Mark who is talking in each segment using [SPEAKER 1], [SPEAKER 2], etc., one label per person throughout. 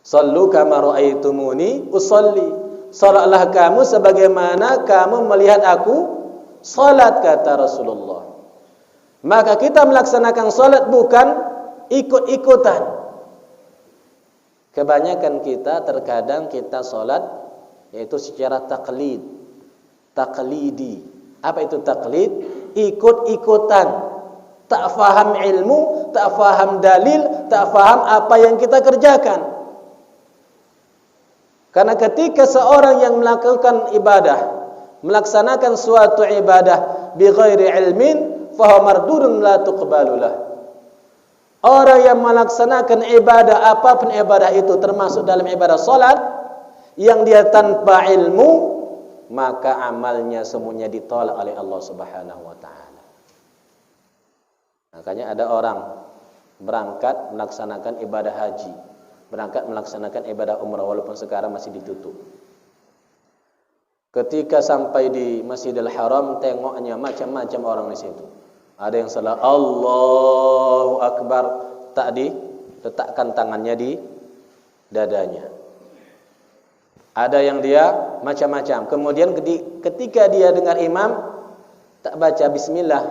[SPEAKER 1] Sallu kama ra'aitumuni usolli. Salatlah kamu sebagaimana kamu melihat aku salat, kata Rasulullah. Maka kita melaksanakan salat bukan ikut-ikutan. Kebanyakan kita terkadang kita salat yaitu secara taklidi. Apa itu taklid? Ikut-ikutan. Tak faham ilmu, tak faham dalil, tak faham apa yang kita kerjakan. Karena ketika seorang yang melakukan ibadah, melaksanakan suatu ibadah bighairi ilmin, fahuwa mardudun la tuqbalulah. Orang yang melaksanakan ibadah, apapun ibadah itu, termasuk dalam ibadah salat, yang dia tanpa ilmu, maka amalnya semuanya ditolak oleh Allah Subhanahu wa taala. Makanya ada orang berangkat melaksanakan ibadah haji, berangkat melaksanakan ibadah umrah, walaupun sekarang masih ditutup. Ketika sampai di Masjidil Haram, tengoknya macam-macam orang di situ. Ada yang salah Allahu Akbar, tak diletakkan tangannya di dadanya. Ada yang dia macam-macam. Kemudian ketika dia dengar imam tak baca bismillah,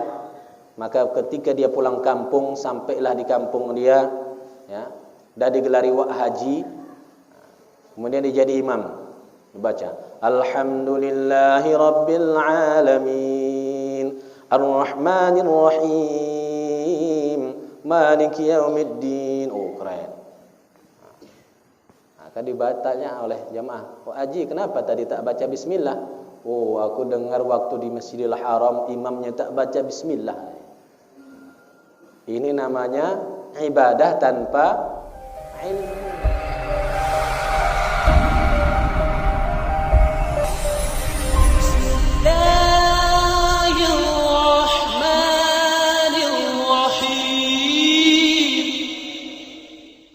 [SPEAKER 1] maka ketika dia pulang kampung, sampailah di kampung dia, ya, dah digelari haji, kemudian dia jadi imam, dibaca Alhamdulillahi Rabbil Alamin Ar-Rahmanir Rahim Maliki Yaumiddin. Oh, keren. Maka dibatanya oleh jamaah, oh haji, kenapa tadi tak baca bismillah? Oh, aku dengar waktu di Masjidil Haram imamnya tak baca bismillah. Ini namanya ibadah tanpa ilmu.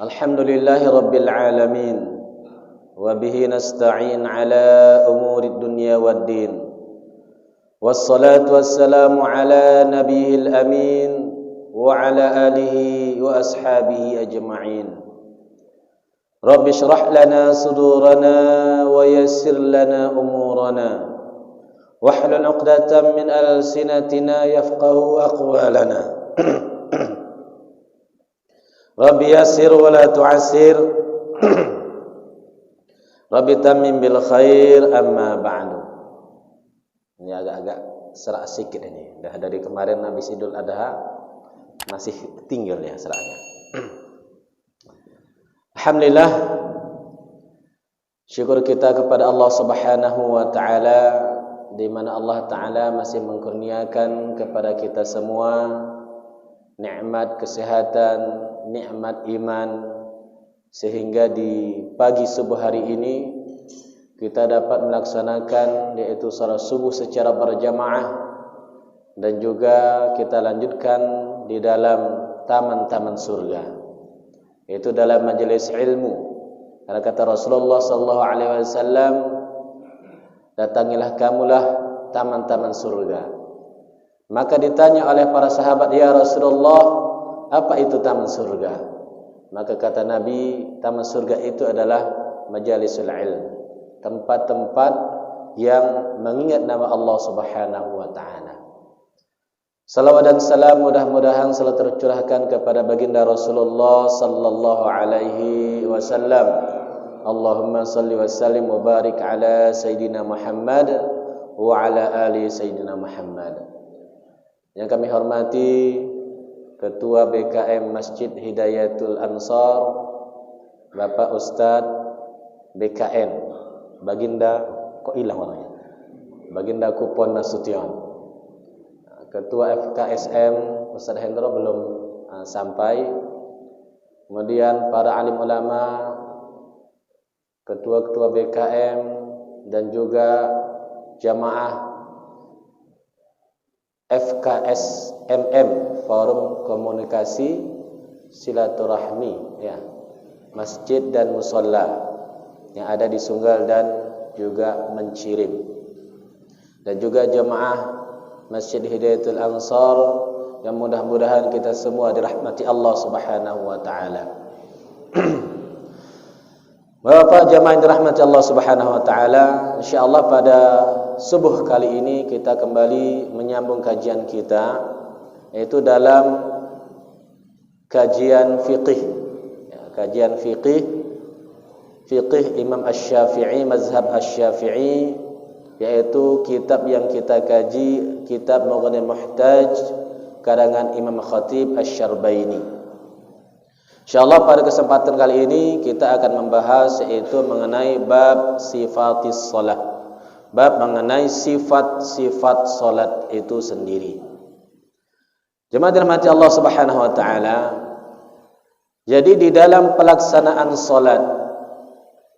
[SPEAKER 1] Alhamdulillahi Rabbil Alamin wa bihi nasta'in ala umurid dunya waddin. Wassalatu wassalamu ala nabiyil amin wa ala alihi wa ashabihi ajma'in. Rabbi shrah lana sudurana wa yassir lana umurana wahlul 'uqdatam min alsinatina yafqahu aqwalana. Rabbi yassir wa la tu'assir. Rabbi tammim bil khair, amma ba'du. Ini agak-agak serak sedikit ini. Dah dari kemarin habis Idul Adha masih tinggal ya seraknya. Alhamdulillah, syukur kita kepada Allah Subhanahu wa taala, di mana Allah taala masih mengkurniakan kepada kita semua nikmat kesehatan, nikmat iman, sehingga di pagi subuh hari ini kita dapat melaksanakan yaitu salat subuh secara berjamaah, dan juga kita lanjutkan di dalam taman-taman surga, yaitu dalam majelis ilmu. Karena kata Rasulullah sallallahu alaihi wasallam, datangilah kamulah taman-taman surga. Maka ditanya oleh para sahabat, ya Rasulullah, apa itu taman surga? Maka kata Nabi, taman surga itu adalah majalisul ilm, tempat-tempat yang mengingat nama Allah Subhanahu wa taala. Salawat dan salam mudah-mudahan selalu tercurahkan kepada baginda Rasulullah sallallahu alaihi wasallam. Allahumma salli wa sallim wa barik ala Sayyidina Muhammad wa ala ali Sayyidina Muhammad. Yang kami hormati Ketua BKM Masjid Hidayatul Ansar, Bapak Ustadz BKN Baginda, kok hilang orangnya, Baginda Kupon Nasution. Ketua FKSM Ustadz Hendro belum sampai. Kemudian para alim ulama, ketua-ketua BKM, dan juga jamaah FKSMM, Forum Komunikasi Silaturahmi, ya, masjid dan musalla yang ada di Sunggal dan juga Mencirim, dan juga jemaah Masjid Hidayatul Ansar, yang mudah-mudahan kita semua dirahmati Allah Subhanahu wa taala. Bapak jamaah yang dirahmati Allah Subhanahu wa taala, insyaallah pada subuh kali ini kita kembali menyambung kajian kita, yaitu dalam kajian fiqih. Kajian fiqih Imam Asy-Syafi'i, mazhab Asy-Syafi'i, yaitu kitab yang kita kaji, kitab Mughnil Muhtaj karangan Imam Khatib Asy-Syarbaini. InsyaAllah pada kesempatan kali ini kita akan membahas yaitu mengenai bab sifatis salat. Bab mengenai sifat-sifat salat itu sendiri. Jemaah dirahmati Allah Subhanahu wa taala. Jadi di dalam pelaksanaan salat,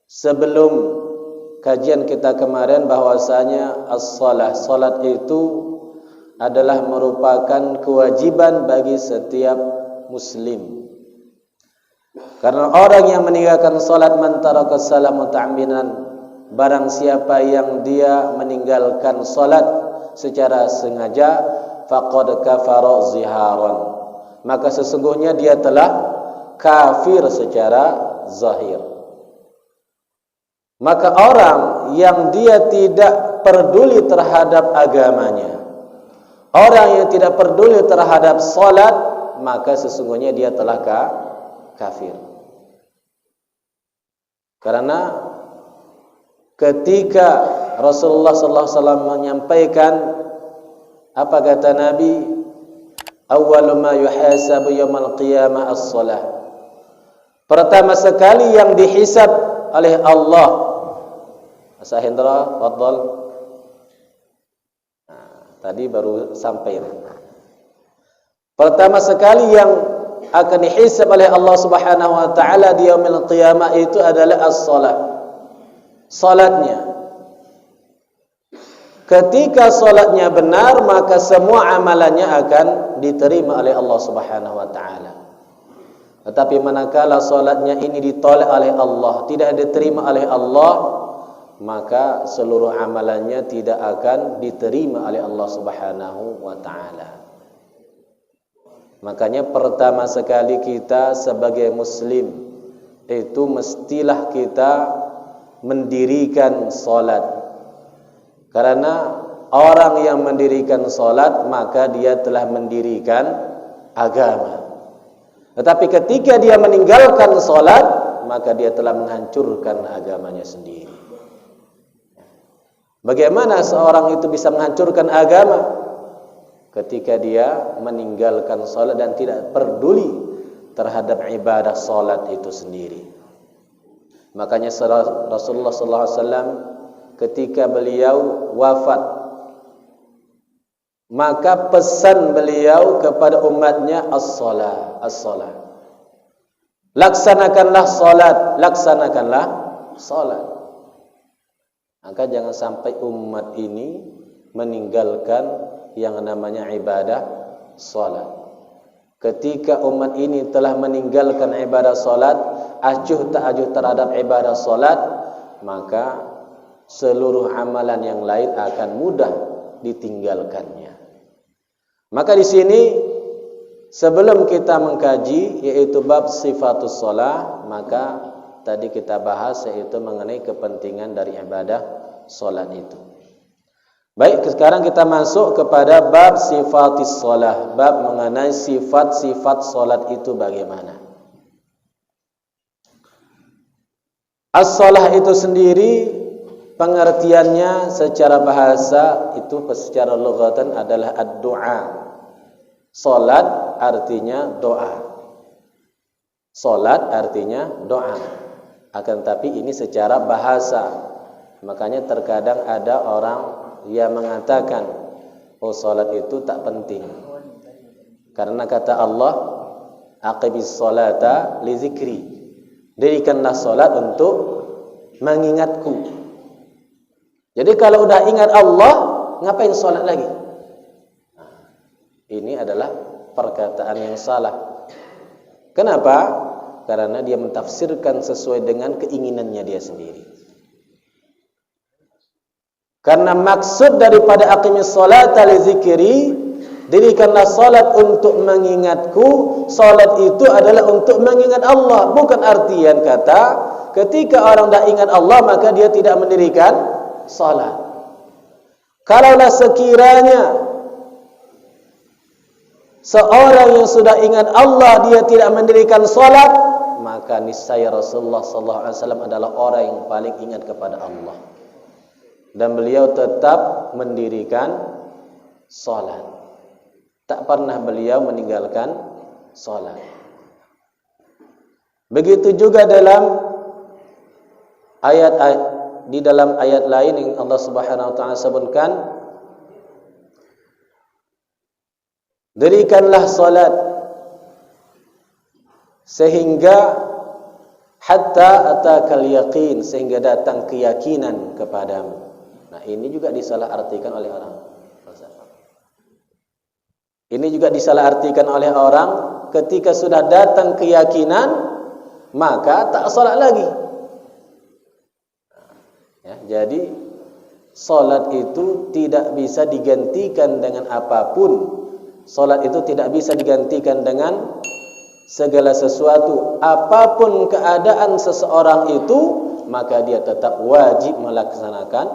[SPEAKER 1] sebelum kajian kita kemarin bahwasanya salat itu adalah merupakan kewajiban bagi setiap muslim. Karena orang yang meninggalkan salat man taraka salat muta'ammidan, barang siapa yang dia meninggalkan salat secara sengaja, faqad kafara ziharan, maka sesungguhnya dia telah kafir secara zahir. Maka orang yang dia tidak peduli terhadap agamanya, orang yang tidak peduli terhadap salat, maka sesungguhnya dia telah kafir. Karena ketika Rasulullah sallallahu alaihi wasallam menyampaikan, apa kata Nabi? Awwalu ma yuhasabu yaumil qiyamah as-shalah. Pertama sekali yang dihisab oleh Allah. Mas Hendra, fadhal. Tadi baru sampai. Pertama sekali yang akan dihisab oleh Allah Subhanahu wa taala di yaumil qiyamah itu adalah as-shalah. Salatnya. Ketika salatnya benar, maka semua amalannya akan diterima oleh Allah Subhanahu wa taala. Tetapi manakala salatnya ini ditolak oleh Allah, tidak diterima oleh Allah, maka seluruh amalannya tidak akan diterima oleh Allah Subhanahu wa taala. Makanya pertama sekali kita sebagai muslim itu mestilah kita mendirikan salat. Karena orang yang mendirikan salat maka dia telah mendirikan agama. Tetapi ketika dia meninggalkan salat, maka dia telah menghancurkan agamanya sendiri. Bagaimana seorang itu bisa menghancurkan agama? Ketika dia meninggalkan salat dan tidak peduli terhadap ibadah salat itu sendiri. Makanya Rasulullah sallallahu alaihi wasallam ketika beliau wafat, maka pesan beliau kepada umatnya as-shalah, as-shalah. Laksanakanlah salat. Maka jangan sampai umat ini meninggalkan yang namanya ibadah salat. Ketika umat ini telah meninggalkan ibadah salat, acuh tak acuh terhadap ibadah salat, maka seluruh amalan yang lain akan mudah ditinggalkannya. Maka di sini sebelum kita mengkaji yaitu bab sifatus shalah, maka tadi kita bahas yaitu mengenai kepentingan dari ibadah salat itu. Baik, sekarang kita masuk kepada bab sifatis shalah, bab mengenai sifat-sifat salat itu bagaimana. As-shalah itu sendiri pengertiannya secara bahasa itu secara lughatan adalah ad-du'a. Salat artinya doa. Salat artinya doa. Akan tapi ini secara bahasa. Makanya terkadang ada orang yang mengatakan, oh salat itu tak penting. Karena kata Allah, aqibis salata li zikri. Dirikanlah salat untuk mengingatku. Jadi kalau udah ingat Allah, ngapain salat lagi? Ini adalah perkataan yang salah. Kenapa? Karena dia mentafsirkan sesuai dengan keinginannya dia sendiri. Karena maksud daripada aqimis salata li zikri, dirikanlah salat untuk mengingatku. Salat itu adalah untuk mengingat Allah, bukan artian kata ketika orang dah ingat Allah maka dia tidak mendirikan salat. Kalaulah sekiranya seorang yang sudah ingat Allah dia tidak mendirikan salat, maka niscaya Rasulullah sallallahu alaihi wasallam adalah orang yang paling ingat kepada Allah. Dan beliau tetap mendirikan salat. Tak pernah beliau meninggalkan salat. Begitu juga dalam di dalam ayat lain yang Allah Subhanahu wa taala sebutkan, dirikanlah salat sehingga hatta atakal yaqin, sehingga datang keyakinan kepadamu. Nah, ini juga disalahartikan oleh orang. Ini juga disalahartikan oleh orang, ketika sudah datang keyakinan maka tak salat lagi. Ya, jadi salat itu tidak bisa digantikan dengan apapun. Salat itu tidak bisa digantikan dengan segala sesuatu. Apapun keadaan seseorang itu, maka dia tetap wajib melaksanakan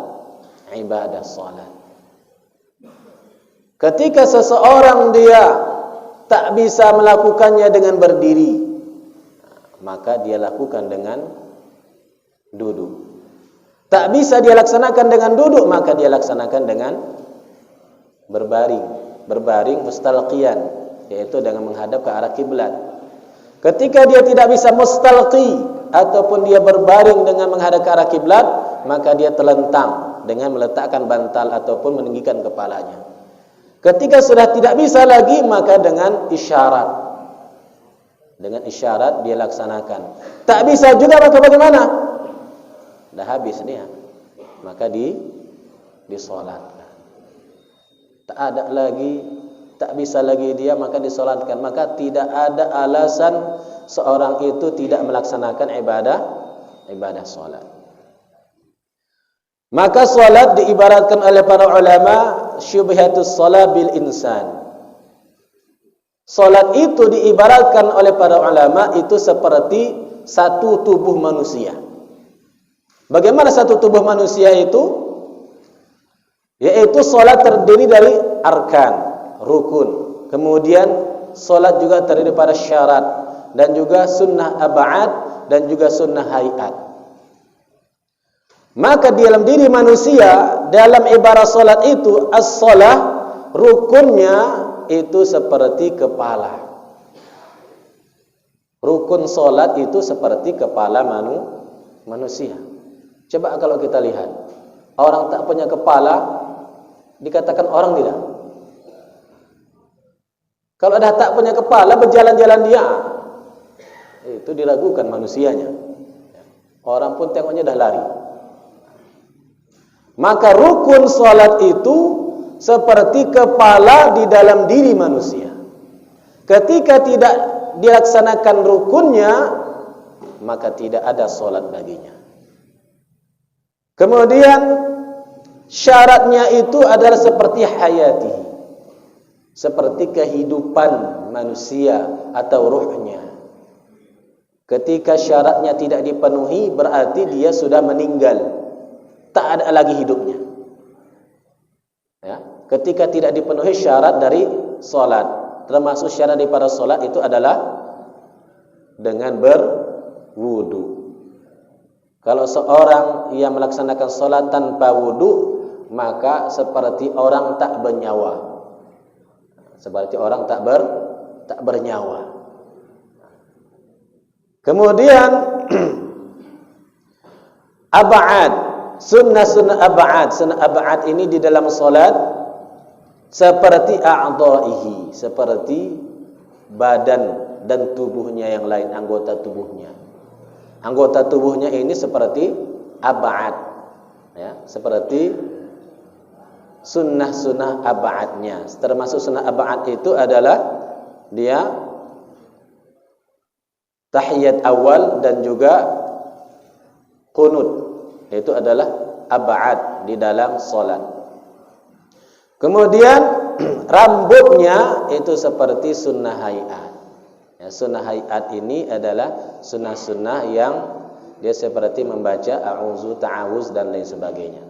[SPEAKER 1] ibadah salat. Ketika seseorang dia tak bisa melakukannya dengan berdiri, maka dia lakukan dengan duduk. Tak bisa dia laksanakan dengan duduk, maka dia laksanakan dengan berbaring mustalqiyan, yaitu dengan menghadap ke arah kiblat. Ketika dia tidak bisa mustalqi ataupun dia berbaring dengan menghadap ke arah kiblat, maka dia terlentang dengan meletakkan bantal ataupun meninggikan kepalanya. Ketika sudah tidak bisa lagi, maka dengan isyarat. Dengan isyarat dia laksanakan. Tak bisa juga, maka bagaimana? Dah habis dia, maka disolatkan. Tak ada lagi, tak bisa lagi dia, maka disolatkan. Maka tidak ada alasan seorang itu tidak melaksanakan ibadah solat. Maka solat diibaratkan oleh para ulama syubhatus shalah bil insan. Solat itu diibaratkan oleh para ulama itu seperti satu tubuh manusia. Bagaimana satu tubuh manusia itu? Yaitu solat terdiri dari arkan, rukun. Kemudian solat juga terdiri pada syarat, dan juga sunnah ab'ad, dan juga sunnah hayat. Maka di dalam diri manusia, dalam ibarat solat itu, as-salah, rukunnya itu seperti kepala. Rukun solat itu seperti kepala manusia. Coba kalau kita lihat, orang tak punya kepala, dikatakan orang tidak? Kalau dah tak punya kepala, berjalan-jalan dia, itu diragukan manusianya. Orang pun tengoknya dah lari. Maka rukun salat itu seperti kepala di dalam diri manusia. Ketika tidak dilaksanakan rukunnya, maka tidak ada salat baginya. Kemudian syaratnya itu adalah seperti hayati, seperti kehidupan manusia atau ruhnya. Ketika syaratnya tidak dipenuhi, berarti dia sudah meninggal, tak ada lagi hidupnya. Ya, ketika tidak dipenuhi syarat dari solat, termasuk syarat daripada solat itu adalah dengan berwudu. Kalau seorang yang melaksanakan solat tanpa wudu, maka seperti orang tak bernyawa. Seperti orang tak bernyawa. Kemudian ab'ad, sunnah ab'ad. Sunnah ab'ad ini di dalam solat seperti a'dha'ihi, seperti badan dan tubuhnya yang lain, anggota tubuhnya. Anggota tubuhnya ini seperti ab'ad, ya, seperti sunnah ab'adnya. Termasuk sunnah ab'ad itu adalah dia tahiyat awal dan juga qunut. Itu adalah ab'ad di dalam solat. Kemudian rambutnya itu seperti sunnah hayat. Ya, sunnah hayat ini adalah sunnah-sunnah yang dia seperti membaca a'udzu, ta'awuz dan lain sebagainya.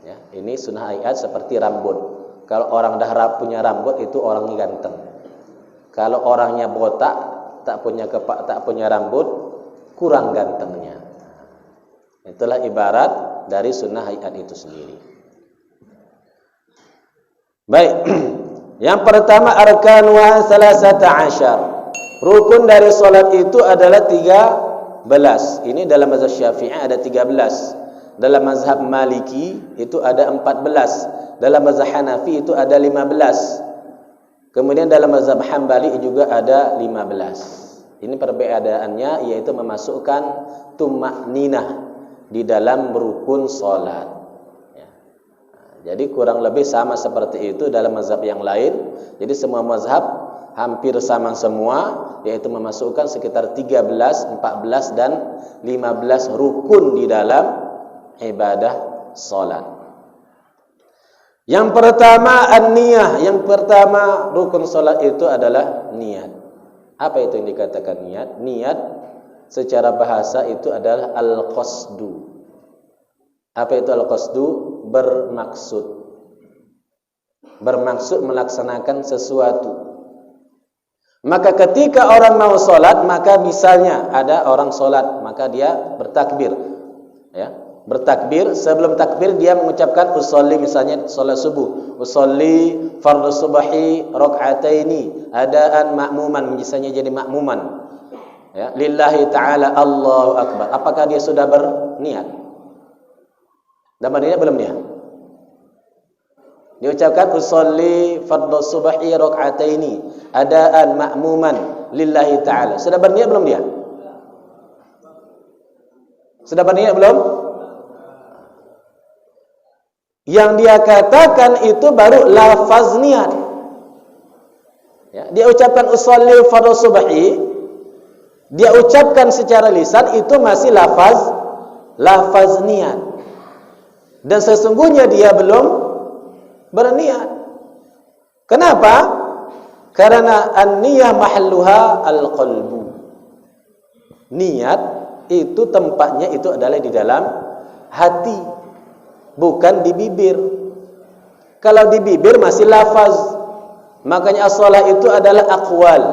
[SPEAKER 1] Ya, ini sunnah ayat seperti rambut. Kalau orang dah punya rambut itu orangnya ganteng. Kalau orangnya botak, tak punya rambut, kurang gantengnya. Itulah ibarat dari sunnah ayat itu sendiri. Baik. Yang pertama arkanuha 13. Rukun dari salat itu adalah 13. Ini dalam mazhab Syafi'i ada 13. Dalam mazhab Maliki itu ada 14. Dalam mazhab Hanafi itu ada 15. Kemudian dalam mazhab Hambali juga ada 15. Ini perbedaannya yaitu memasukkan tumakninah di dalam rukun salat. Jadi kurang lebih sama seperti itu dalam mazhab yang lain. Jadi semua mazhab hampir sama semua, yaitu memasukkan sekitar 13, 14 dan 15 rukun di dalam ibadah salat. Yang pertama an-niyah, yang pertama rukun salat itu adalah niat. Apa itu yang dikatakan niat? Niat secara bahasa itu adalah al-qasdu. Apa itu al-qasdu? Bermaksud. Bermaksud melaksanakan sesuatu. Maka ketika orang mau sholat, maka misalnya ada orang sholat, maka dia bertakbir. Ya, bertakbir, sebelum takbir dia mengucapkan usolli, misalnya sholat subuh. Usolli fardhu subhi rak'ataini adaan ma'muman, misalnya jadi makmuman. Ya, lillahi ta'ala Allahu akbar. Apakah dia sudah berniat? Dan berniat belum dia? Diucapkan usolli fardhu subhi rak'ataini adaan ma'muman lillahi ta'ala. Sudah berniat belum dia? Sudah berniat belum? Yang dia katakan itu baru lafaz niat. Ya, dia ucapkan usolli fardhu subhi, dia ucapkan secara lisan itu masih lafaz niat. Dan sesungguhnya dia belum berniat. Kenapa? Karena an-niyah mahalluha al-qalbu. Niat itu tempatnya itu adalah di dalam hati, bukan di bibir. Kalau di bibir masih lafaz. Makanya as-shalah itu adalah aqwal,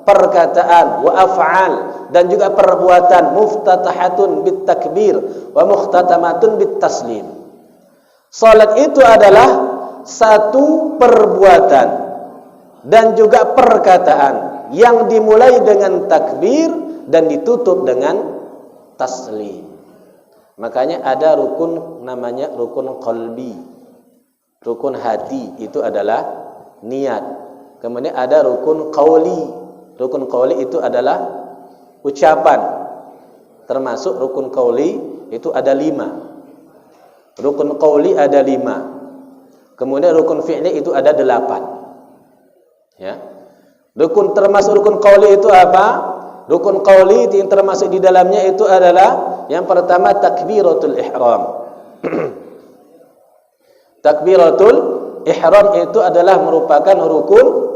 [SPEAKER 1] perkataan, wa af'al, dan juga perbuatan. Muftatahatun bit takbir wa mukhtatamatun bit taslim. Salat itu adalah satu perbuatan dan juga perkataan yang dimulai dengan takbir dan ditutup dengan taslim. Makanya ada rukun namanya rukun qalbi. Rukun hati itu adalah niat. Kemudian ada rukun qauli. Rukun qauli itu adalah ucapan. Termasuk rukun qauli itu ada 5. Rukun qauli ada 5. Kemudian rukun fi'li itu ada 8. Ya. Termasuk rukun qauli itu apa? Rukun qauli yang termasuk di dalamnya itu adalah yang pertama takbiratul ihram. Takbiratul ihram itu adalah merupakan rukun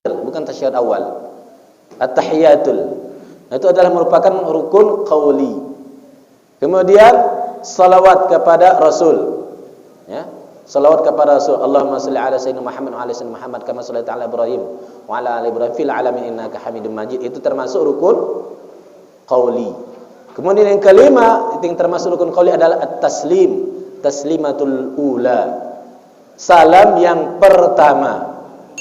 [SPEAKER 1] bukan tasyahud awal. At-tahiyatul. Itu adalah merupakan rukun qauli. Kemudian salawat kepada Rasul. Ya. Salawat kepada Rasul. Allahumma shalli ala sayyidina Muhammad wa ala sayyidina Muhammad kama shallaita ala Ibrahim wa ala ali Ibrahim fil alamin innaka Hamidum Majid. Itu termasuk rukun qauli. Kemudian yang kelima, yang termasuk rukun qauli adalah at-taslim. Taslimatul ula. Salam yang pertama.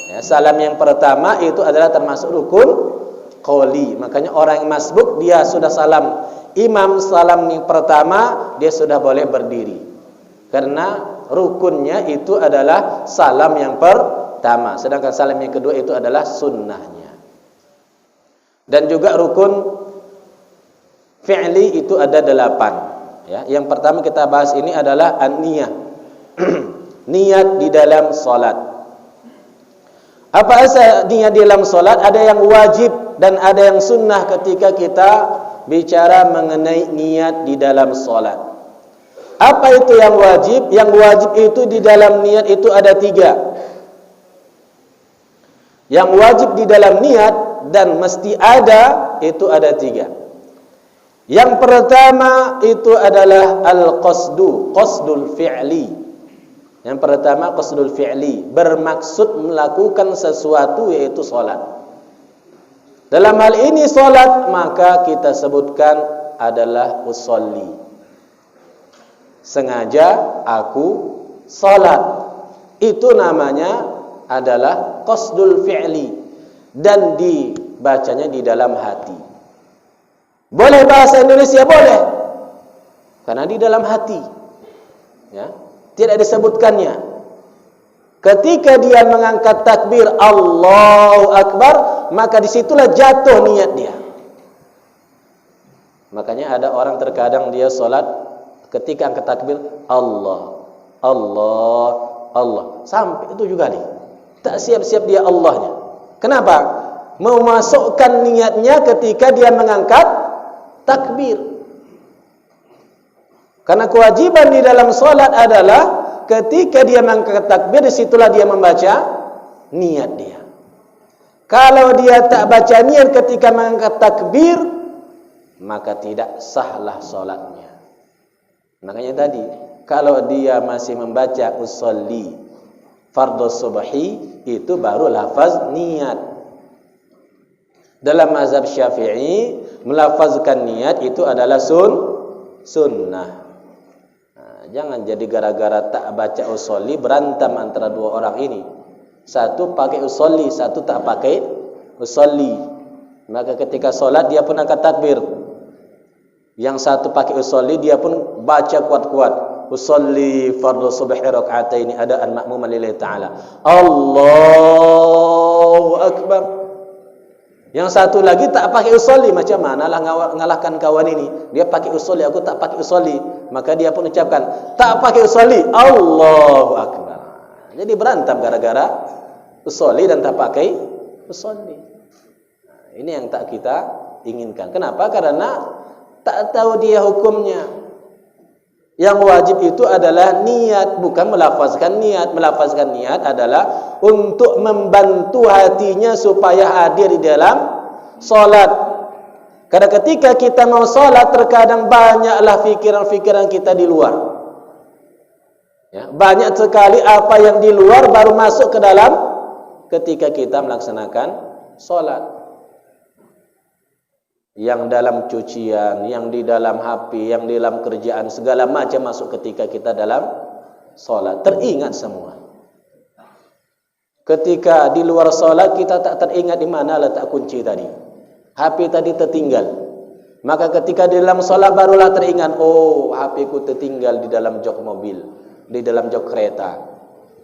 [SPEAKER 1] Ya, salam yang pertama itu adalah termasuk rukun qauli. Makanya orang yang masbuk dia sudah salam. Imam salam yang pertama dia sudah boleh berdiri. Karena rukunnya itu adalah salam yang pertama. Sedangkan salam yang kedua itu adalah sunnahnya. Dan juga rukun fi'li itu ada 8. Ya, yang pertama kita bahas ini adalah an-niyah. Niat di dalam salat. Apa niat di dalam salat? Ada yang wajib dan ada yang sunnah ketika kita bicara mengenai niat di dalam solat. Apa itu yang wajib? Yang wajib itu di dalam niat itu ada 3. Yang wajib di dalam niat dan mesti ada itu ada 3. Yang pertama itu adalah qasdul fi'li. Yang pertama qasdul fi'li, bermaksud melakukan sesuatu yaitu solat. Dalam hal ini solat maka kita sebutkan adalah usolli. Sengaja aku solat. Itu namanya adalah qasdul fi'li dan dibacanya di dalam hati. Boleh bahasa Indonesia boleh, karena di dalam hati, ya, tidak disebutkannya. Ketika dia mengangkat takbir Allahu Akbar, maka disitulah jatuh niat dia. Makanya ada orang terkadang dia solat ketika angkat takbir Allah, Allah, Allah, sampai 7 kali, tak siap-siap dia Allahnya. Kenapa? Memasukkan niatnya ketika dia mengangkat takbir. Karena kewajiban di dalam solat adalah ketika dia mengangkat takbir, disitulah dia membaca niat dia. Kalau dia tak baca niat ketika mengangkat takbir, maka tidak sahlah solatnya. Makanya tadi, kalau dia masih membaca usolli fardhu subhi, itu baru lafaz niat. Dalam mazhab Syafi'i, melafazkan niat itu adalah sunnah. Nah, jangan jadi gara-gara tak baca usolli berantem antara 2 orang ini. Satu pakai usolli, satu tak pakai usolli. Maka ketika solat dia pun angkat takbir. Yang satu pakai usolli, dia pun baca kuat-kuat. Usolli fardhu subhi raka'ataini adaan ma'muman lillahi ta'ala. Allahu Akbar. Yang satu lagi tak pakai usolli, macam manalah ngalahkan kawan ini. Dia pakai usolli, aku tak pakai usolli. Maka dia pun ucapkan, tak pakai usolli, Allahu Akbar. Jadi berantem gara-gara usolli dan tak pakai usolli. Nah, ini yang tak kita inginkan. Kenapa? Karena tak tahu dia hukumnya. Yang wajib itu adalah niat, bukan melafazkan niat. Melafazkan niat adalah untuk membantu hatinya supaya hadir di dalam solat. Karena ketika kita mau solat, terkadang banyaklah fikiran-fikiran kita di luar. Ya, banyak sekali apa yang di luar baru masuk ke dalam ketika kita melaksanakan solat. Yang dalam cucian, yang di dalam HP, yang di dalam kerjaan, segala macam masuk ketika kita dalam solat. Teringat semua. Ketika di luar solat kita tak teringat di mana letak kunci tadi. HP tadi tertinggal. Maka ketika di dalam solat barulah teringat, oh HP ku tertinggal di dalam jok mobil, di dalam jok kereta.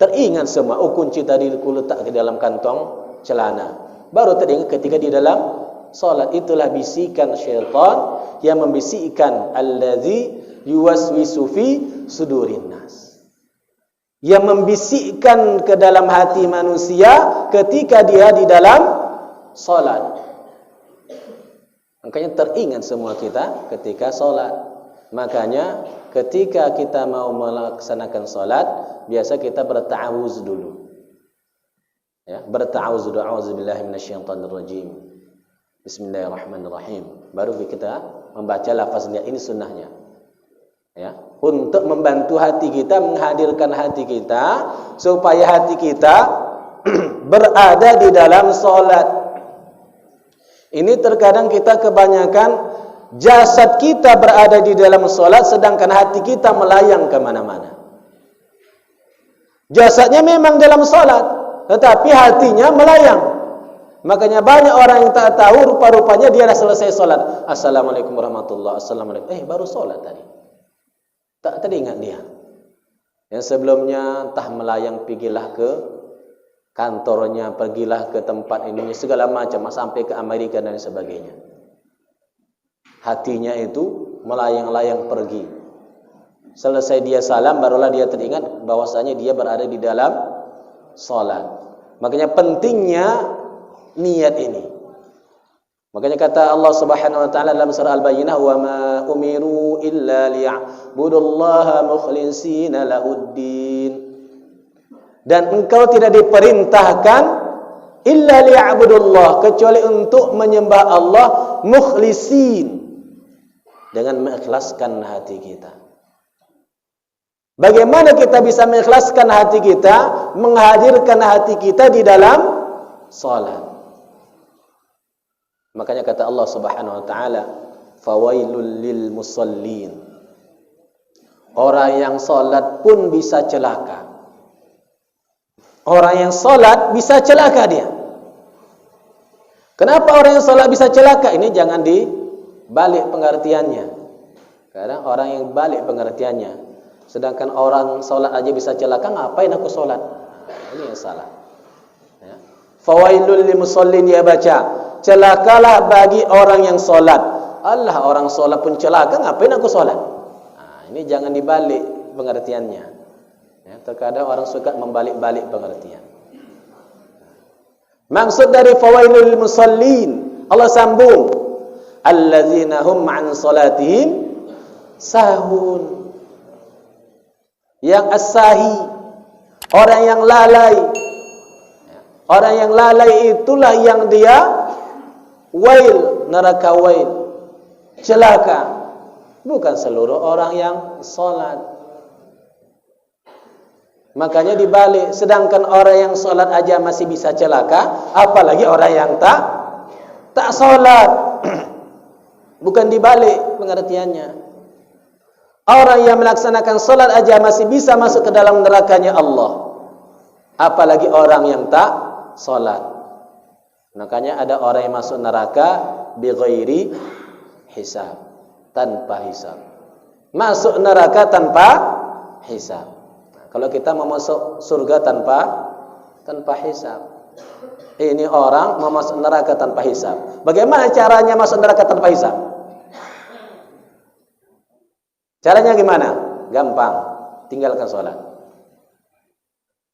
[SPEAKER 1] Teringat semua, oh kunci tadi ku letak di dalam kantong celana. Baru teringat ketika di dalam solat. Itulah bisikan syaitan yang membisikkan allazi yuwaswisu fi sudurin nas, yang membisikkan ke dalam hati manusia ketika dia di dalam solat. Makanya teringat semua kita ketika solat. Makanya ketika kita mau melaksanakan solat, biasa kita berta'awuz dulu, ya, berta'awuz dulu, a'udzubillahi minasyaitonirrajim, bismillahirrahmanirrahim. Baru kita membaca lafaz niat. Ini sunnahnya, ya, untuk membantu hati kita, menghadirkan hati kita supaya hati kita berada di dalam solat. Ini terkadang kita kebanyakan jasad kita berada di dalam solat, sedangkan hati kita melayang kemana-mana. Jasadnya memang dalam solat, tetapi hatinya melayang. Makanya banyak orang yang tak tahu, rupa-rupanya dia dah selesai solat. Assalamualaikum warahmatullahi wabarakatuh. Assalamualaikum. Baru solat tadi. Tak teringat dia. Yang sebelumnya entah melayang, pergilah ke kantornya, pergilah ke tempat ininya, segala macam, sampai ke Amerika dan sebagainya. Hatinya itu melayang-layang pergi. Selesai dia salam, barulah dia teringat bahwasanya dia berada di dalam solat. Makanya pentingnya niat ini. Makanya kata Allah Subhanahu wa taala dalam surah Al-Bayyinah, "Wa ma umiru illa liya'budullaha mukhlishina lahuddin." Dan engkau tidak diperintahkan illa liya'budullah, kecuali untuk menyembah Allah mukhlisin, dengan mengikhlaskan hati kita. Bagaimana kita bisa mengikhlaskan hati kita, menghadirkan hati kita di dalam salat? Makanya kata Allah Subhanahu wa taala, "Fawailul lil musallin." Orang yang salat pun bisa celaka. Orang yang salat bisa celaka dia. Kenapa orang yang salat bisa celaka? Ini jangan dibalik pengertiannya. Kadang orang yang balik pengertiannya. Sedangkan orang salat aja bisa celaka, ngapain aku salat? Ini yang salah. Ya. Fawailul lil musallin, dia baca, celakalah bagi orang yang solat. Allah, orang solat pun celaka, ngapain aku solat? Nah, ini jangan dibalik pengertiannya. Ya, terkadang orang suka membalik-balik pengertian. Maksud dari fawailul musallin, Allah sambung, allazina hum an salatihim sahun. Yang as-sahi, orang yang lalai. Orang yang lalai itulah yang dia wail, neraka wail, celaka. Bukan seluruh orang yang salat. Makanya dibalik, sedangkan orang yang salat aja masih bisa celaka, apalagi orang yang tak salat. Bukan dibalik pengertiannya. Orang yang melaksanakan salat aja masih bisa masuk ke dalam nerakanya Allah, apalagi orang yang tak salat. Makanya ada orang yang masuk neraka bi ghairi hisab, tanpa hisab. Masuk neraka tanpa hisab. Nah, kalau kita mau masuk surga tanpa hisab. Ini orang mau masuk neraka tanpa hisab. Bagaimana caranya masuk neraka tanpa hisab? Caranya gimana? Gampang. Tinggalkan salat.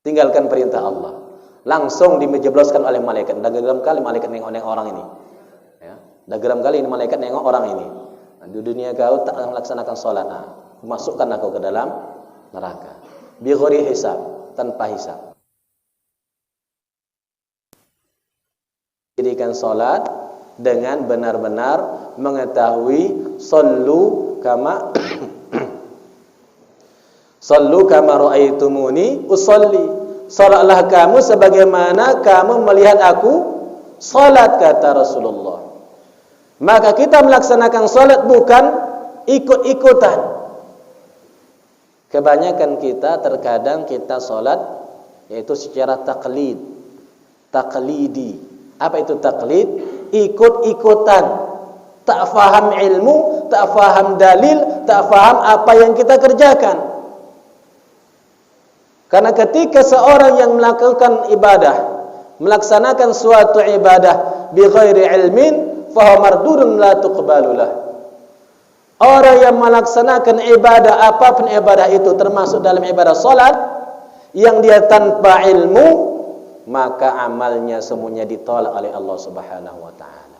[SPEAKER 1] Tinggalkan perintah Allah. Langsung dijebloskan oleh malaikat. Dah geram kali malaikat nengok orang ini. Ya, dah geram kali ini malaikat nengok orang ini. Nah, di dunia kau tak melaksanakan salat. Nah, masukkan aku ke dalam neraka. Bi ghairi hisab, tanpa hisab. Dirikan salat dengan benar-benar mengetahui sallu kama sallu kama ra'aitumuni usolli. Salatlah kamu sebagaimana kamu melihat aku salat, kata Rasulullah. Maka kita melaksanakan salat bukan ikut-ikutan. Kebanyakan kita terkadang kita salat yaitu secara taklidi. Apa itu taklid? Ikut-ikutan. Tak faham ilmu, tak faham dalil, tak faham apa yang kita kerjakan. Karena ketika seorang yang melakukan ibadah, melaksanakan suatu ibadah bi ghairi ilmin, fa huwa mardudun la tuqbalu lah. Orang yang melaksanakan ibadah, apapun ibadah itu, termasuk dalam ibadah salat, yang dia tanpa ilmu, maka amalnya semuanya ditolak oleh Allah Subhanahu wa taala.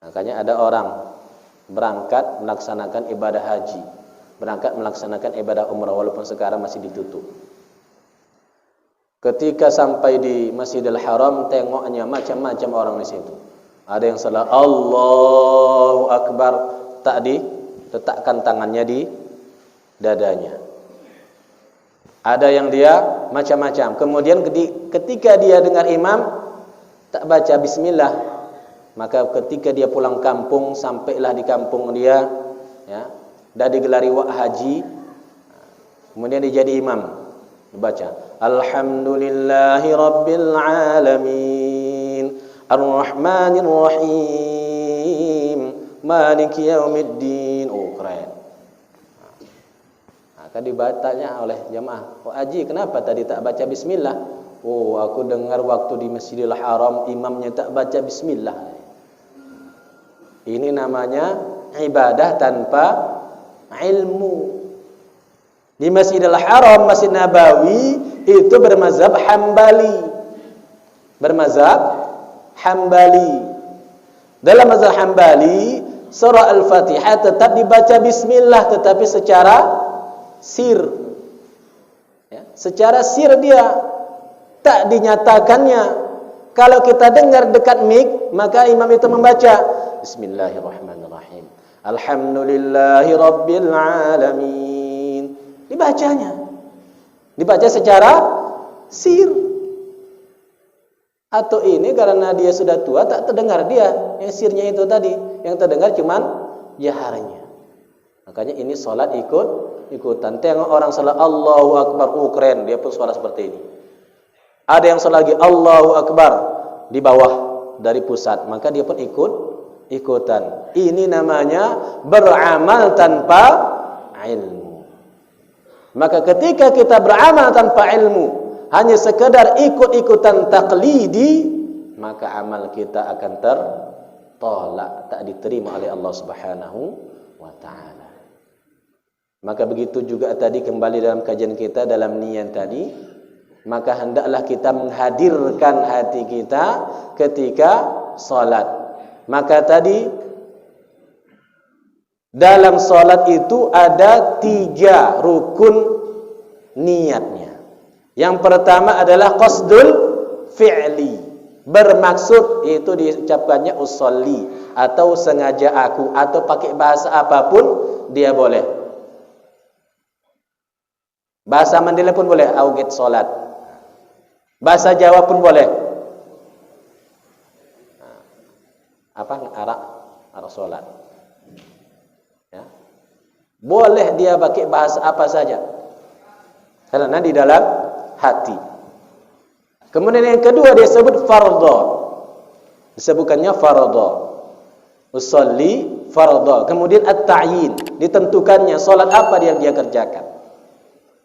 [SPEAKER 1] Makanya ada orang berangkat melaksanakan ibadah haji, berangkat melaksanakan ibadah umrah, walaupun sekarang masih ditutup. Ketika sampai di Masjidil Haram, tengoknya macam-macam orang di situ. Ada yang salah Allahu Akbar, tak diletakkan tangannya di dadanya. Ada yang dia macam-macam. Kemudian ketika dia dengar imam tak baca bismillah, maka ketika dia pulang kampung, sampailah di kampung dia, ya, dah digelari haji, kemudian dia jadi imam, dibaca alhamdulillahi rabbil alamin ar-rahmanir rahim maliki yaumiddin. Oh, keren. Maka dibatanya oleh jamaah, "Oh haji, kenapa tadi tak baca bismillah?" "Oh, aku dengar waktu di Masjidil Haram imamnya tak baca bismillah." Ini namanya ibadah tanpa ilmu. Di Masjidil Haram, Masjid Nabawi itu bermazhab Hambali. Bermazhab Hambali. Dalam mazhab Hambali, surah Al-Fatihah tetap dibaca bismillah, tetapi secara sir. Ya, secara sir dia, tak dinyatakannya. Kalau kita dengar dekat mic, maka imam itu membaca Bismillahirrahmanirrahim, Alhamdulillahi Rabbil Alamin. Dibacanya, dibaca secara sir. Atau ini karena dia sudah tua, tak terdengar dia, yang sirnya itu tadi, yang terdengar cuman jaharnya. Makanya ini sholat ikutan. Tengok orang sholat Allahu Akbar, keren, dia pun suara seperti ini. Ada yang sholat lagi Allahu Akbar di bawah dari pusat, maka dia pun ikutan. Ini namanya beramal tanpa ilmu. Maka ketika kita beramal tanpa ilmu, hanya sekedar ikut-ikutan taklidi, maka amal kita akan tertolak, tak diterima oleh Allah Subhanahu wa ta'ala. Maka begitu juga tadi, kembali dalam kajian kita dalam niat tadi, maka hendaklah kita menghadirkan hati kita ketika salat. Maka tadi dalam salat itu ada 3 rukun niatnya. Yang pertama adalah qasdul fi'li, bermaksud, itu diucapkannya usolli, atau sengaja aku, atau pakai bahasa apapun dia boleh. Bahasa Mandailing pun boleh, auget salat. Bahasa Jawa pun boleh. Apa? Arak salat. Ya. Boleh dia pakai bahasa apa saja, karena di dalam hati. Kemudian yang kedua dia sebut fardhu. Disebutkannya fardhu. Usolli fardhu. Kemudian at-ta'yin, ditentukannya salat apa yang dia kerjakan.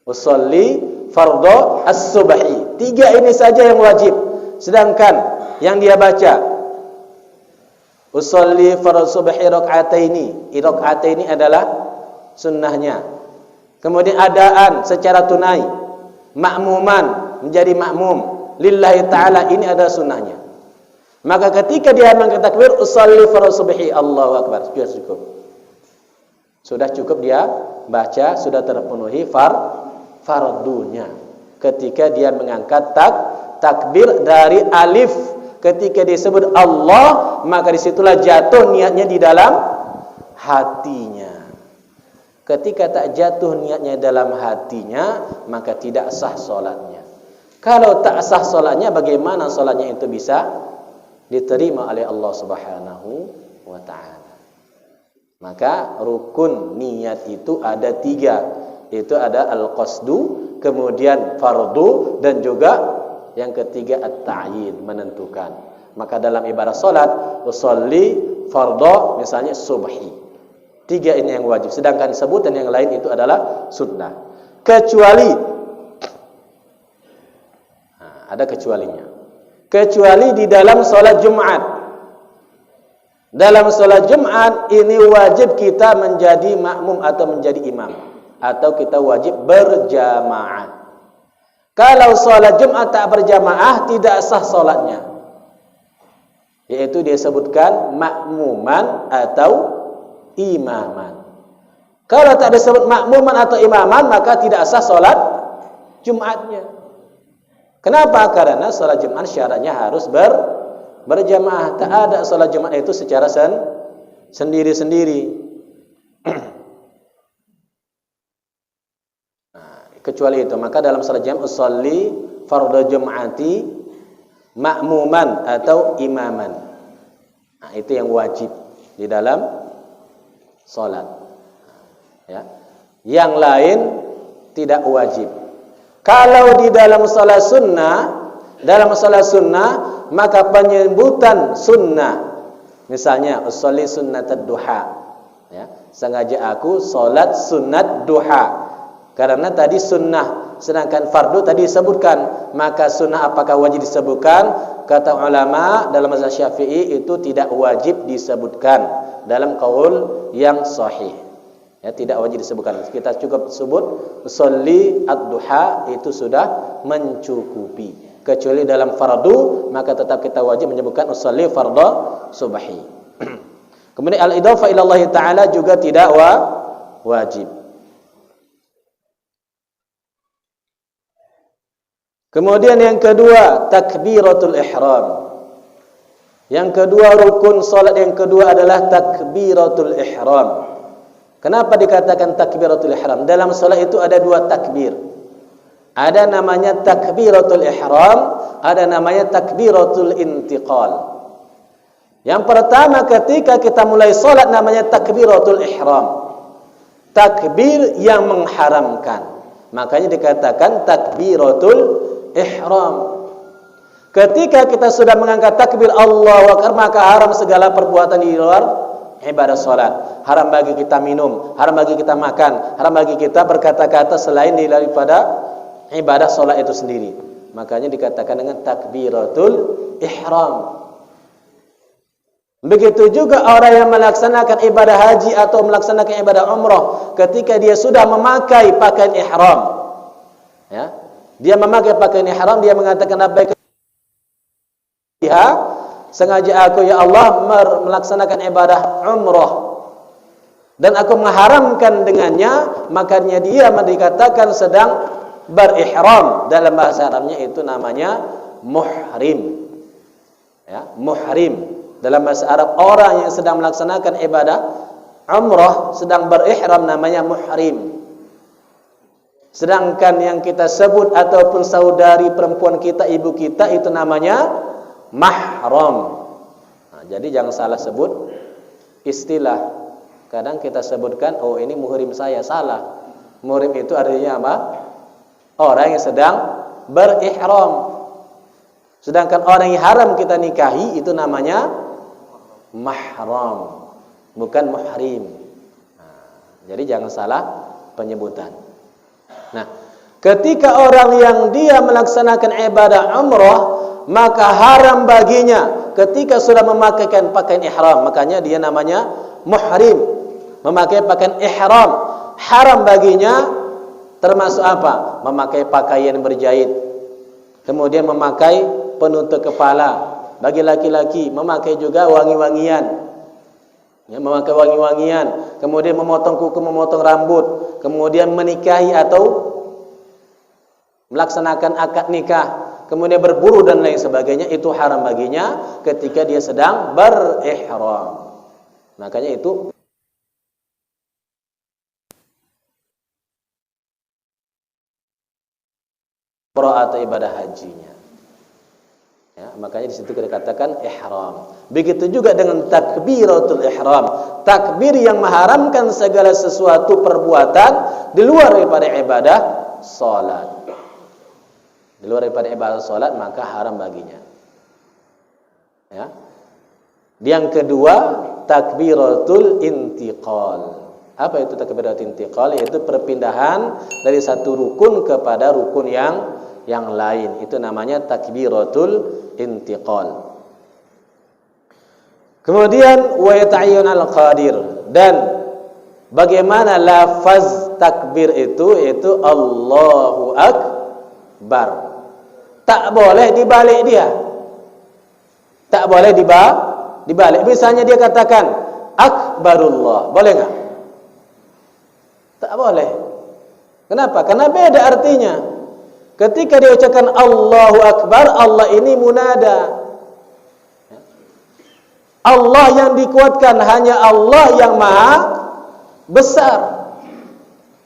[SPEAKER 1] Usolli fardhu as-subhi. 3 ini saja yang wajib. Sedangkan yang dia baca usolli fardhu subhi rak'ataini. Rak'ataini adalah sunnahnya. Kemudian adaan secara tunai, makmuman menjadi makmum lillahi ta'ala, ini adalah sunnahnya. Maka ketika dia mengangkat takbir usolli fardhu subhi, Allahu Akbar, sudah cukup. Sudah cukup dia baca, sudah terpenuhi fardunya. Ketika dia mengangkat takbir dari alif, ketika disebut Allah, maka disitulah jatuh niatnya di dalam hatinya. Ketika tak jatuh niatnya dalam hatinya, maka tidak sah solatnya. Kalau tak sah solatnya, bagaimana solatnya itu bisa diterima oleh Allah Subhanahu wa ta'ala? Maka rukun niat itu ada 3. Itu ada al-qasdu, kemudian fardu, dan juga yang ketiga at-ta'yin, menentukan. Maka dalam ibadah solat, usolli fardhu, misalnya subhi, 3 ini yang wajib. Sedangkan sebutan yang lain itu adalah sunnah. Kecuali, ada kecualinya. Kecuali di dalam solat Jumat. Dalam solat Jumat ini wajib kita menjadi makmum atau menjadi imam, atau kita wajib berjamaah. Kalau solat Jumat tak berjamaah, tidak sah solatnya. Yaitu disebutkan makmuman atau imaman. Kalau tak disebut makmuman atau imaman, maka tidak sah solat Jumatnya. Kenapa? Karena solat Jumat syaratnya harus berjamaah. Tak ada solat Jumat itu secara sendiri-sendiri. Kecuali itu, maka dalam salat Jumat usolli fardhu Jum'ati makmuman atau imaman. Itu yang wajib di dalam salat. Ya. Yang lain tidak wajib. Kalau di dalam salat sunnah, maka penyebutan sunnah, misalnya usolli sunnatad duha, ya, sengaja aku salat sunnat duha. Karena tadi sunnah, sedangkan fardu tadi disebutkan, maka sunnah apakah wajib disebutkan? Kata ulama dalam mazhab Syafi'i itu tidak wajib disebutkan dalam qaul yang sahih. Ya, tidak wajib disebutkan. Kita cukup sebut sholli ad-duha, itu sudah mencukupi. Kecuali dalam fardu, maka tetap kita wajib menyebutkan sholli fardhu subhi. Kemudian al-idhafah ila Allah Ta'ala juga tidak wajib. Kemudian yang kedua, takbiratul ihram. Yang kedua, rukun salat yang kedua adalah takbiratul ihram. Kenapa dikatakan takbiratul ihram? Dalam salat itu ada dua takbir. Ada namanya takbiratul ihram, ada namanya takbiratul intiqal. Yang pertama ketika kita mulai salat namanya takbiratul ihram. Takbir yang mengharamkan. Makanya dikatakan takbiratul ihram. Ketika kita sudah mengangkat takbir Allahu Akbar, maka haram segala perbuatan di luar ibadah salat. Haram bagi kita minum, haram bagi kita makan, haram bagi kita berkata-kata selain daripada ibadah salat itu sendiri. Makanya dikatakan dengan takbiratul ihram. Begitu juga orang yang melaksanakan ibadah haji atau melaksanakan ibadah umrah, ketika dia sudah memakai pakaian ihram, ya, dia memakai pakaian ihram, dia mengatakan labbaik ya, sengaja aku ya Allah melaksanakan ibadah umrah dan aku mengharamkan dengannya, makanya dia dikatakan sedang berihram. Dalam bahasa Arabnya itu namanya muhrim. Ya, muhrim. Dalam bahasa Arab orang yang sedang melaksanakan ibadah umrah sedang berihram namanya muhrim. Sedangkan yang kita sebut ataupun saudari perempuan kita, ibu kita, itu namanya mahram. Nah, jadi jangan salah sebut istilah. Kadang kita sebutkan, oh ini muhrim saya, salah. Muhrim itu artinya apa? Orang yang sedang berihram. Sedangkan orang yang haram kita nikahi itu namanya mahram, bukan muhrim. Nah, jadi jangan salah penyebutan. Nah, ketika orang yang dia melaksanakan ibadah umrah, maka haram baginya ketika sudah memakaikan pakaian ihram, makanya dia namanya muhrim, memakai pakaian ihram. Haram baginya termasuk apa? Memakai pakaian berjahit, kemudian memakai penutup kepala. Bagi laki-laki memakai juga wangi-wangian, ya, memakai wangi-wangian, kemudian memotong kuku, memotong rambut, kemudian menikahi atau melaksanakan akad nikah, kemudian berburu dan lain sebagainya, itu haram baginya ketika dia sedang berihram. Makanya itu atau ibadah hajinya. Ya, makanya di situ kita katakan ihram. Begitu juga dengan takbiratul ihram, takbir yang mengharamkan segala sesuatu perbuatan di luar daripada ibadah salat. Di luar daripada ibadah salat maka haram baginya. Ya. Yang kedua, takbiratul intiqal. Apa itu takbiratul intiqal? Yaitu perpindahan dari satu rukun kepada rukun yang lain. Itu namanya takbiratul intiqal. Kemudian wa yata'ayyun al-qadir, dan bagaimana lafaz takbir itu Allahu Akbar. Tak boleh dibalik dia. Tak boleh dibalik. Misalnya dia katakan Akbarullah, boleh enggak? Tak boleh. Kenapa? Karena beda artinya. Ketika dia ucapkan Allahu Akbar, Allah ini munada. Allah yang dikuatkan hanya Allah yang maha besar.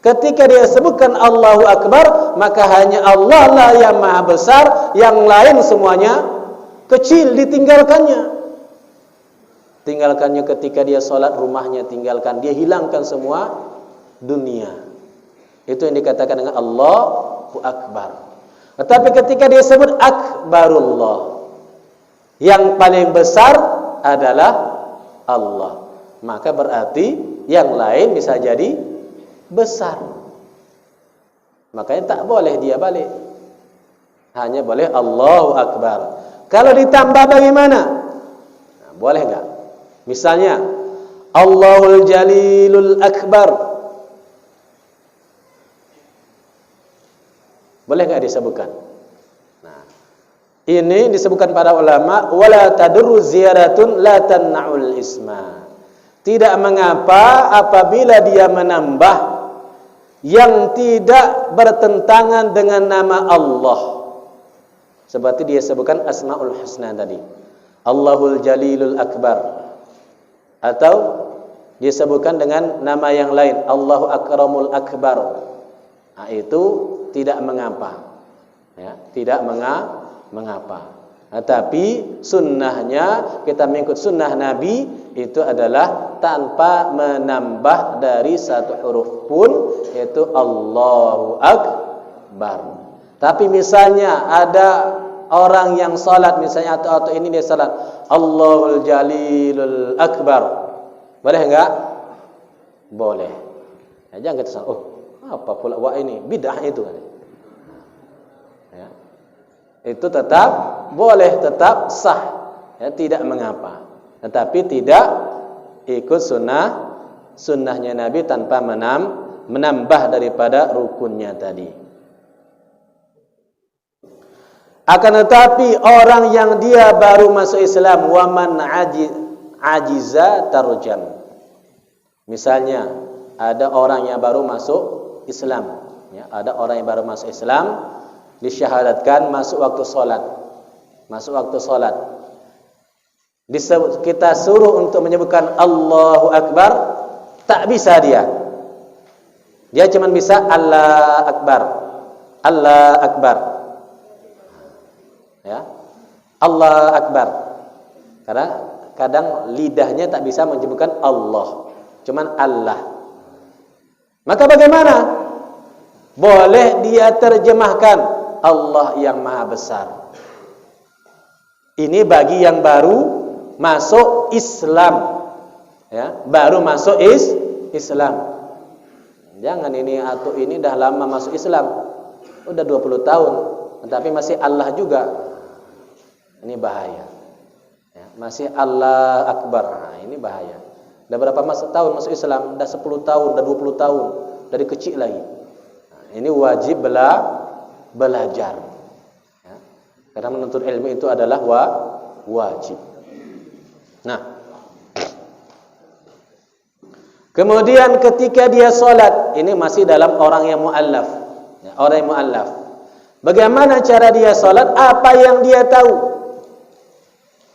[SPEAKER 1] Ketika dia sebutkan Allahu Akbar, maka hanya Allah lah yang maha besar, yang lain semuanya kecil, ditinggalkannya. Tinggalkannya ketika dia sholat, rumahnya tinggalkan, dia hilangkan semua dunia. Itu yang dikatakan dengan Allahu Akbar. Tetapi ketika dia sebut Akbarullah, yang paling besar adalah Allah, maka berarti yang lain bisa jadi besar. Makanya tak boleh dia balik, hanya boleh Allahu Akbar. Kalau ditambah bagaimana? Nah, boleh enggak? Misalnya Allahul Jalilul Akbar, boleh enggak disebutkan? Nah, Ini disebutkan para ulama, wala tadurru ziyaratun la tan'ul isma. Tidak mengapa apabila dia menambah yang tidak bertentangan dengan nama Allah. Seperti dia sebutkan Asmaul Husna tadi. Allahul Jalilul Akbar. Atau dia sebutkan dengan nama yang lain, Allahu Akramul Akbar. Nah, itu tidak mengapa. Ya, tidak mengapa. Nah, tapi sunnahnya kita mengikut sunnah Nabi itu adalah tanpa menambah dari satu huruf pun, yaitu Allahu Akbar. Tapi misalnya ada orang yang salat misalnya atau ini dia salat Allahul Jalilul Akbar. Boleh enggak? Boleh. Ya, jangan kita salah. Oh, apa pula wah ini? Bid'ah itu kan. Ya. Itu tetap boleh, tetap sah. Ya, tidak mengapa. Tetapi tidak ikut sunnahnya Nabi tanpa menambah daripada rukunnya tadi. Akan tetapi orang yang dia baru masuk Islam, waman ajiza tarjam. Misalnya ada orang yang baru masuk Islam, ya, ada orang yang baru masuk Islam, disyahadatkan masuk waktu sholat, kita suruh untuk menyebutkan Allahu Akbar, tak bisa dia cuma bisa Allah Akbar, Allah Akbar. Ya, Allah Akbar. Karena kadang lidahnya tak bisa menyebutkan Allah, cuman Allah. Maka bagaimana? Boleh dia terjemahkan Allah yang Maha Besar. Ini bagi yang baru masuk Islam. Ya, baru masuk Islam. Jangan ini atau ini dah lama masuk Islam, udah 20 tahun, tetapi masih Allah juga. Ini bahaya. Ya, masih Allah Akbar. Nah, ini bahaya. Dah berapa tahun masuk Islam? Dah 10 tahun, dah 20 tahun, dari kecil lagi. Nah, ini wajib belajar. Ya, karena menuntut ilmu itu adalah wajib. Nah, kemudian ketika dia sholat, ini masih dalam orang yang mu'allaf. Ya, orang yang mu'allaf. Bagaimana cara dia sholat? Apa yang dia tahu?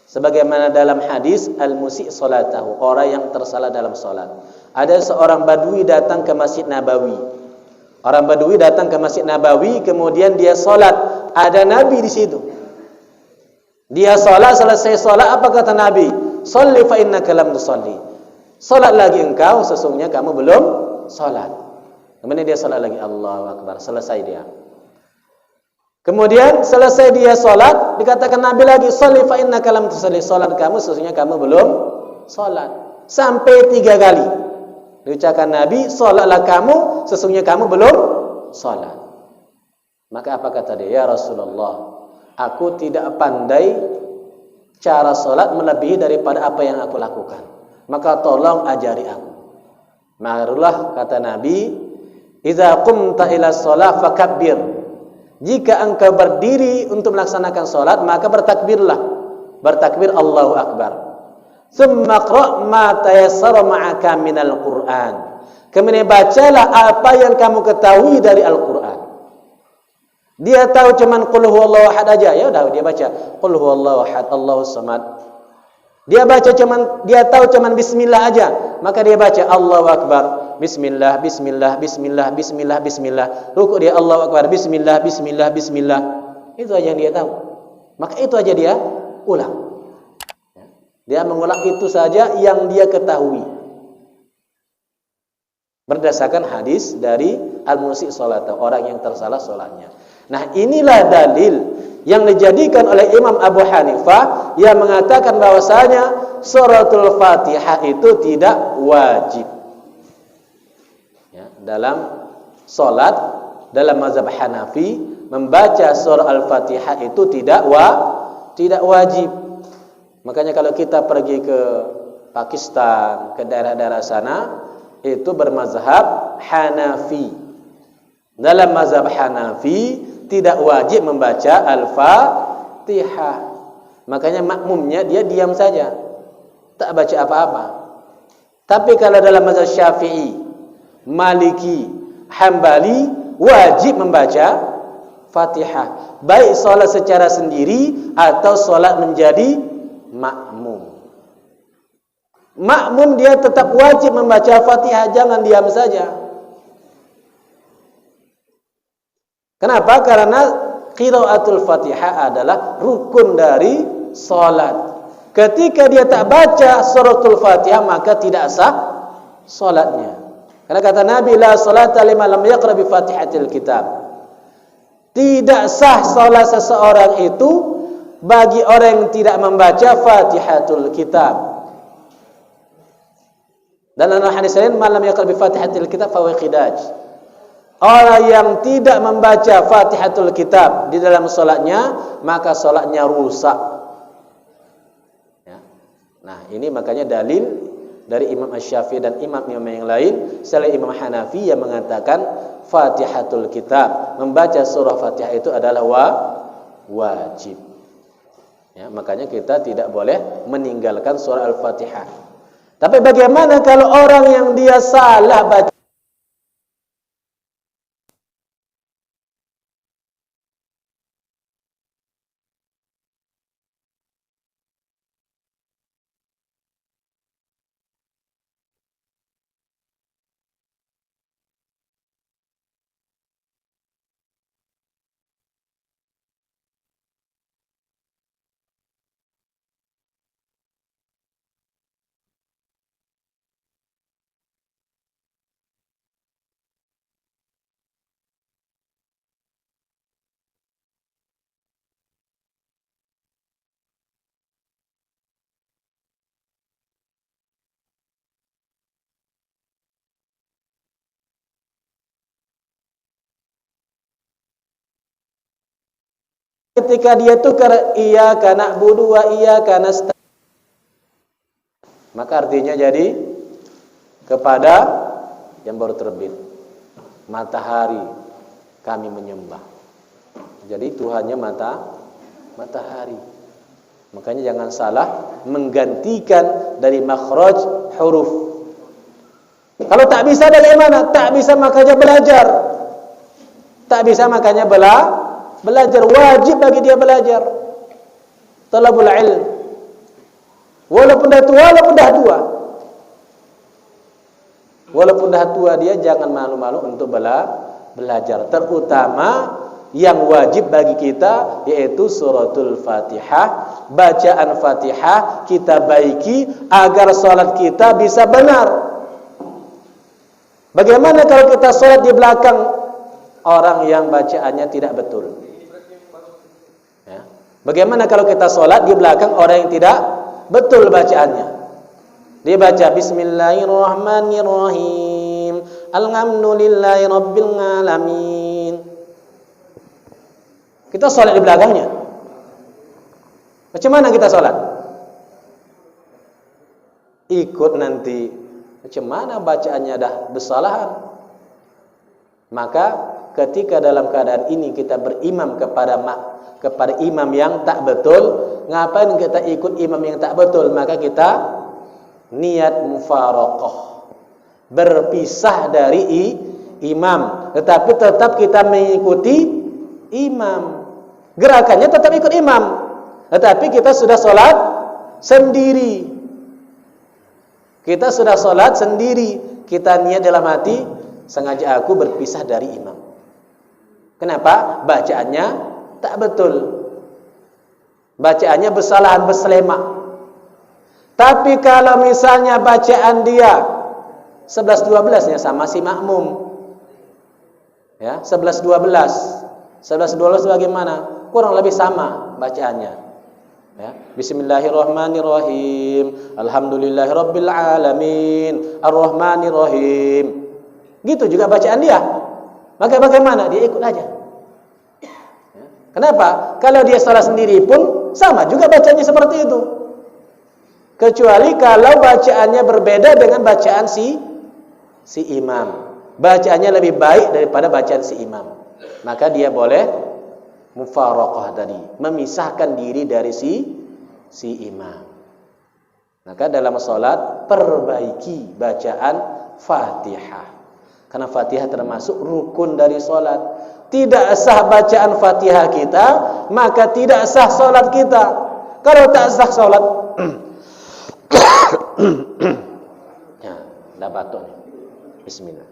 [SPEAKER 1] Sebagaimana dalam hadis al-musi' salatahu, orang yang tersalah dalam salat. Ada seorang badui datang ke Masjid Nabawi. Orang badui datang ke Masjid Nabawi, kemudian dia salat. Ada Nabi di situ. Dia salat, selesai salat, apa kata Nabi? Shalli fa innaka lam tusalli. Salat lagi engkau, sesungguhnya kamu belum salat. Kemudian dia salat lagi, Allahu Akbar, selesai dia. Kemudian selesai dia salat, dikatakan Nabi lagi, shalli fa innaka lam tusalli, salat kamu sesungguhnya kamu belum salat. Sampai 3 kali diucapkan Nabi, salatlah kamu sesungguhnya kamu belum salat. Maka apa kata dia? Ya Rasulullah, aku tidak pandai cara salat melebihi daripada apa yang aku lakukan, maka tolong ajari aku. Marulah kata Nabi, idza qumta ila shalah fakabbir. Jika engkau berdiri untuk melaksanakan salat, maka bertakbirlah. Bertakbir Allahu Akbar. Tsumma qra' ma tayassara ma'aka minal Qur'an. Kemudian bacalah apa yang kamu ketahui dari Al-Qur'an. Dia tahu cuman qul huwallahu ahad aja, ya udah dia baca qul huwallahu ahad Allahus samad. Dia tahu cuman bismillah aja, maka dia baca Allahu Akbar. Bismillah, bismillah, bismillah, bismillah, bismillah. Rukuk dia Allahu Akbar, bismillah, bismillah, bismillah. Itu aja yang dia tahu. Maka itu aja dia ulang. Dia mengulang itu saja yang dia ketahui. Berdasarkan hadis dari al-musi' salat, orang yang tersalah salatnya. Nah, inilah dalil yang dijadikan oleh Imam Abu Hanifah yang mengatakan bahwasanya suratul Fatihah itu tidak wajib. Dalam solat, dalam mazhab Hanafi, membaca surah Al-Fatihah itu tidak wajib. Makanya kalau kita pergi ke Pakistan, ke daerah-daerah sana, itu bermazhab Hanafi. Dalam mazhab Hanafi tidak wajib membaca Fatihah. Makanya makmumnya dia diam saja, tak baca apa-apa. Tapi kalau dalam mazhab Syafi'i, Maliki, Hambali wajib membaca Fatihah, baik solat secara sendiri atau solat menjadi makmum. Makmum dia tetap wajib membaca Fatihah, jangan diam saja. Kenapa? Karena qiraatul Fatihah adalah rukun dari salat. Ketika dia tak baca suratul Fatihah maka tidak sah salatnya. Karena kata Nabi, la salata liman lam yaqra bi Fatihatil kitab. Tidak sah salat seseorang itu bagi orang yang tidak membaca Fatihatul kitab. Dan dalam hadis lain, man lam yaqra bi Fatihatil kitab fa huwa qidaj. Orang yang tidak membaca Fatihatul kitab di dalam salatnya, maka salatnya rusak. Ya. Nah, ini makanya dalil dari Imam Asy-Syafi'i dan imam-imam yang lain selain Imam Hanafi yang mengatakan Fatihatul kitab, membaca surah Fatihah itu adalah wajib. Ya, makanya kita tidak boleh meninggalkan surah Al-Fatihah. Tapi bagaimana kalau orang yang dia salah baca? Ketika dia tukar iyyaka na'budu wa iyyaka nasta'in, maka artinya jadi kepada yang baru terbit matahari kami menyembah. Jadi Tuhannya matahari. Makanya jangan salah menggantikan dari makhraj huruf. Kalau tak bisa dari mana? Tak bisa makanya belajar. Tak bisa makanya belajar. Wajib bagi dia belajar. Talabul ilm. Walaupun dah tua, walaupun dah tua dia jangan malu-malu untuk belajar. Terutama yang wajib bagi kita yaitu suratul Fatihah. Bacaan Fatihah kita baiki agar salat kita bisa benar. Bagaimana kalau kita salat di belakang orang yang bacaannya tidak betul? Ya. Bagaimana kalau kita sholat di belakang orang yang tidak betul bacaannya? Dia baca Bismillahirrahmanirrahim, Alhamdulillahi Rabbil Alamin. Kita sholat di belakangnya. Macam mana kita sholat? Ikut nanti. Macam mana bacaannya dah bersalahan? Maka ketika dalam keadaan ini kita berimam kepada imam yang tak betul, ngapain kita ikut imam yang tak betul? Maka kita niat mufaraqah, berpisah dari imam, tetapi tetap kita mengikuti imam. Gerakannya tetap ikut imam, tetapi kita sudah sholat sendiri. Kita niat dalam hati, sengaja aku berpisah dari imam. Kenapa? Bacaannya tak betul. Bacaannya bersalahan, berselemak. Tapi kalau misalnya bacaan dia 11-12 sama si makmum. Ya, 11-12. 11-12 bagaimana? Kurang lebih sama bacaannya. Ya, Bismillahirrahmanirrahim, Alhamdulillahirabbil alamin, Arrahmanirrahim. Gitu juga bacaan dia. Maka bagaimana? Dia ikut aja. Ya. Kenapa? Kalau dia salah sendiri pun sama juga bacanya seperti itu. Kecuali kalau bacaannya berbeda dengan bacaan si imam. Bacaannya lebih baik daripada bacaan si imam. Maka dia boleh mufaraqah tadi, memisahkan diri dari si imam. Maka dalam salat perbaiki bacaan Fatihah. Karena Fatihah termasuk rukun dari salat. Tidak sah bacaan Fatihah kita, maka tidak sah salat kita. Kalau tak sah salat ya, dah batuk nih. Bismillah.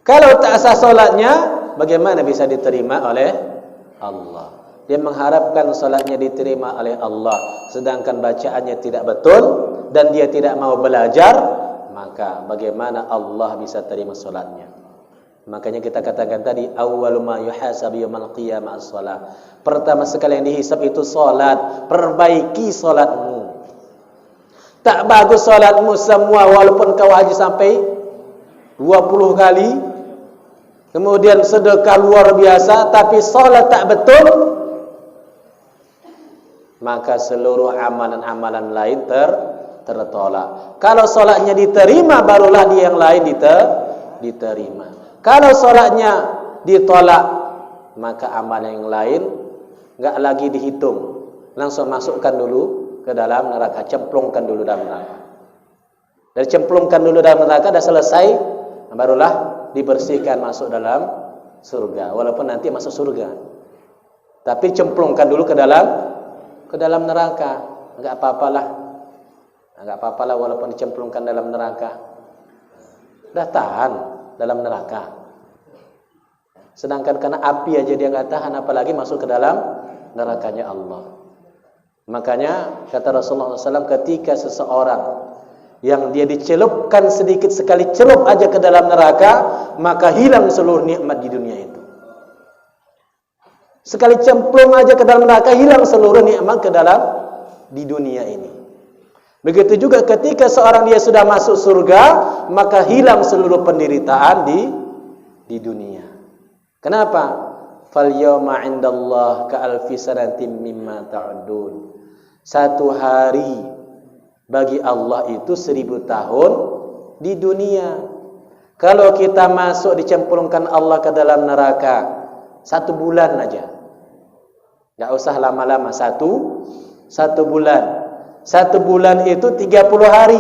[SPEAKER 1] Kalau tak sah solatnya, bagaimana bisa diterima oleh Allah? Dia mengharapkan solatnya diterima oleh Allah, sedangkan bacaannya tidak betul dan dia tidak mau belajar, maka bagaimana Allah bisa terima solatnya? Makanya kita katakan tadi, awwalu ma yuhasabu yaumil qiyamah as-shalah. Pertama sekali yang dihisab itu solat. Perbaiki solatmu. Tak bagus solatmu semua, walaupun kau haji sampai 20 kali, kemudian sedekah luar biasa, tapi solat tak betul, maka seluruh amalan-amalan lain tertolak. Kalau solatnya diterima, barulah dia yang lain diterima. Kalau solatnya ditolak, maka amalan yang lain enggak lagi dihitung, langsung masukkan dulu ke dalam neraka, cemplungkan dulu dalam neraka. Dari cemplungkan dulu dalam neraka dah selesai, barulah dibersihkan masuk dalam surga. Walaupun nanti masuk surga, tapi cemplungkan dulu ke dalam neraka. Enggak apa-apalah walaupun dicemplungkan dalam neraka. Dah tahan dalam neraka. Sedangkan karena api aja dia enggak tahan, apalagi masuk ke dalam nerakanya Allah. Makanya kata Rasulullah SAW, ketika seseorang yang dia dicelupkan sedikit sekali celup aja ke dalam neraka, maka hilang seluruh nikmat di dunia itu. Sekali cemplung aja ke dalam neraka, hilang seluruh nikmat di dunia ini. Begitu juga ketika seorang dia sudah masuk surga, maka hilang seluruh penderitaan di dunia. Kenapa? Fal yawma 'indallah ka alfi sanatin mimma ta'udun. Satu hari bagi Allah itu 1000 tahun di dunia. Kalau kita masuk dicemplungkan Allah ke dalam neraka 1 bulan aja, enggak usah lama-lama, satu bulan. 1 bulan itu 30 hari.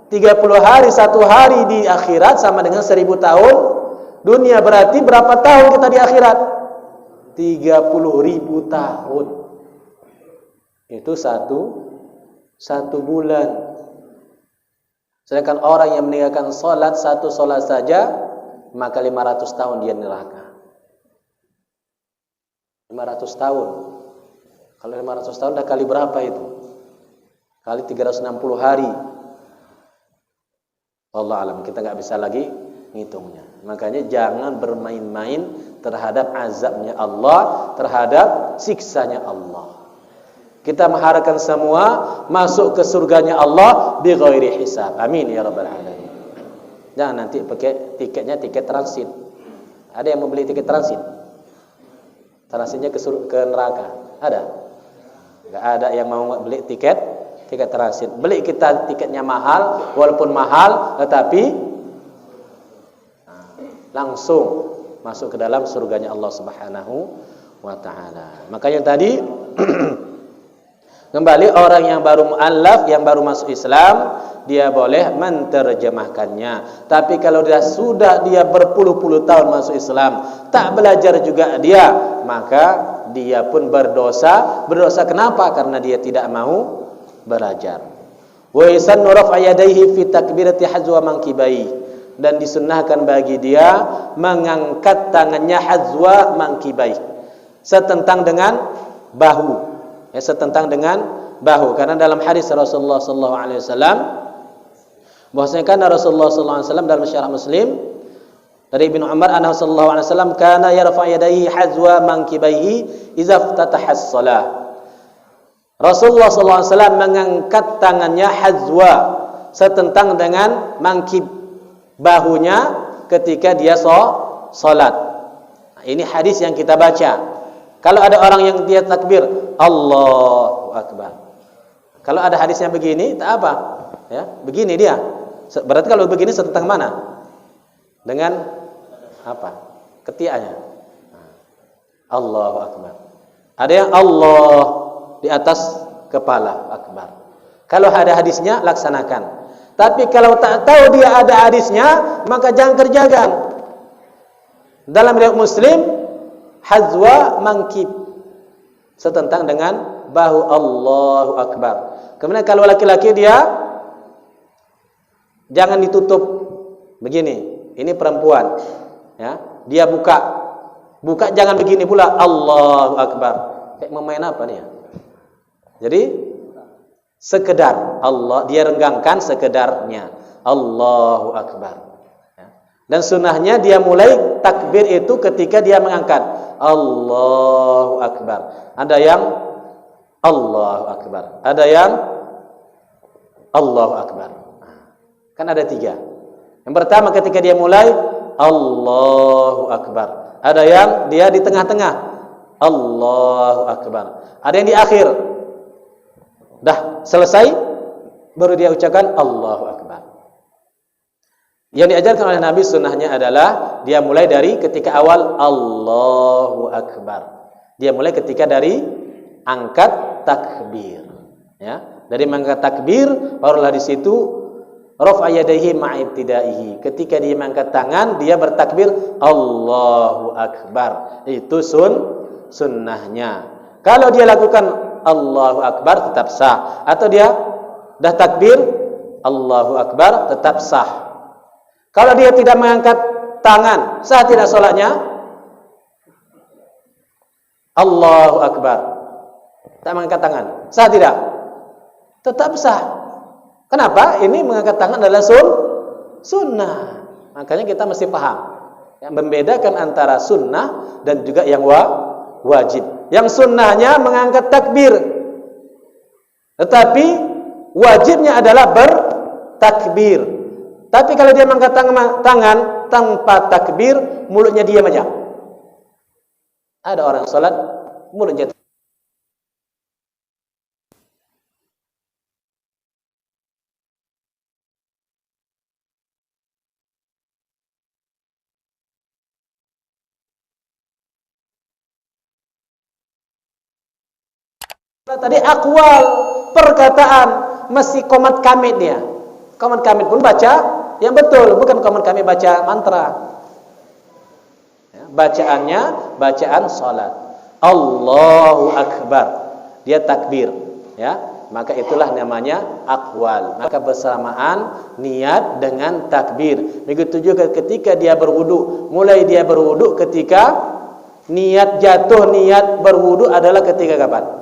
[SPEAKER 1] 30 hari, 1 hari di akhirat sama dengan 1000 tahun dunia. Berarti berapa tahun kita di akhirat? 30.000 tahun. Itu satu bulan. Sedangkan orang yang meninggalkan solat, 1 solat saja, maka 500 tahun dia neraka. 500 tahun. Kalau 500 tahun dah kali berapa itu? Kali 360 hari. Allah alam, kita enggak bisa lagi ngitungnya. Makanya jangan bermain-main terhadap azabnya Allah, terhadap siksanya Allah. Kita mengharapkan semua masuk ke surganya Allah bi ghairi hisab. Amin ya rabbal alamin. Jangan nanti pakai tiketnya tiket transit. Ada yang mau beli tiket transit? Transitnya ke neraka. Ada? Enggak ada yang mau beli tiket transit. Beli kita tiketnya mahal, walaupun mahal tetapi langsung masuk ke dalam surganya Allah Subhanahu wa taala. Maka yang tadi kembali orang yang baru mu'allaf, yang baru masuk Islam, dia boleh menterjemahkannya. Tapi kalau dia sudah berpuluh-puluh tahun masuk Islam, tak belajar juga dia, maka dia pun berdosa. Berdosa kenapa? Karena dia tidak mau belajar. Wa yasannu raf'a yadayhi fi takbirati hazwa mankibai, dan disunnahkan bagi dia mengangkat tangannya hazwa mankibai, setentang dengan bahu, ya, setentang dengan bahu. Karena dalam hadis Rasulullah sallallahu alaihi wasallam bahwasanya kan Rasulullah sallallahu alaihi wasallam dalam syarah Muslim dari Ibnu Umar anna sallallahu alaihi wasallam kana yarfa yadayhi hazwa mankibaihi idza iftataha as-shalah. Rasulullah sallallahu alaihi wasallam mengangkat tangannya hazwa, setentang dengan mangkib, bahunya, ketika dia salat. Nah, ini hadis yang kita baca. Kalau ada orang yang dia takbir Allahu Akbar, kalau ada hadisnya begini, tak apa, ya, begini dia, Berarti kalau begini setentang mana? Dengan apa? Ketiaknya. Allahu Akbar. Ada yang Allah di atas kepala akbar. Kalau ada hadisnya laksanakan. Tapi kalau tak tahu dia ada hadisnya, maka jangan kerjakan. Dalam riwayat Muslim, hazwa mangkib, setentang dengan bahu, Allahu Akbar. Kemudian kalau laki-laki dia jangan ditutup begini. Ini perempuan, ya. Dia buka jangan begini pula, Allahu Akbar. Kayak memain apa nih ya? Jadi sekedar Allah, dia renggangkan sekedarnya, Allahu Akbar. Ya. Dan sunnahnya dia mulai takbir itu ketika dia mengangkat, Allahu Akbar. Ada yang Allahu Akbar, ada yang Allahu Akbar. Kan ada 3. Yang pertama ketika dia mulai, Allahu Akbar. Ada yang dia di tengah-tengah, Allahu Akbar. Ada yang di akhir, dah selesai baru dia ucapkan Allahu Akbar. Yang diajarkan oleh Nabi sunnahnya adalah dia mulai dari ketika awal Allahu Akbar. Dia mulai ketika dari angkat takbir, ya. Dari mengangkat takbir barulah di situ rafa yadayhi ma'ibtidaihi. Ketika dia mengangkat tangan, dia bertakbir Allahu Akbar. Itu sunnahnya. Kalau dia lakukan Allahu Akbar tetap sah, atau dia dah takbir Allahu Akbar tetap sah. Kalau dia tidak mengangkat tangan, sah tidak salatnya? Allahu Akbar, tak mengangkat tangan, sah tidak? Tetap sah. Kenapa? Ini mengangkat tangan adalah sunnah. Makanya kita mesti paham yang membedakan antara sunnah dan juga yang wajib. Yang sunnahnya mengangkat takbir, tetapi wajibnya adalah bertakbir. Tapi kalau dia mengangkat tangan tanpa takbir, mulutnya diam aja. Ada orang salat mulutnya tadi akwal, perkataan, masih komat kamit dia. Komat kamit pun baca yang betul, bukan komat kamit baca mantra. Ya, bacaannya bacaan salat. Allahu Akbar. Dia takbir, ya. Maka itulah namanya akwal. Maka bersamaan niat dengan takbir. Begitu juga ketika dia berwudu. Mulai dia berwudu ketika niat jatuh, niat berwudu adalah ketika kapan?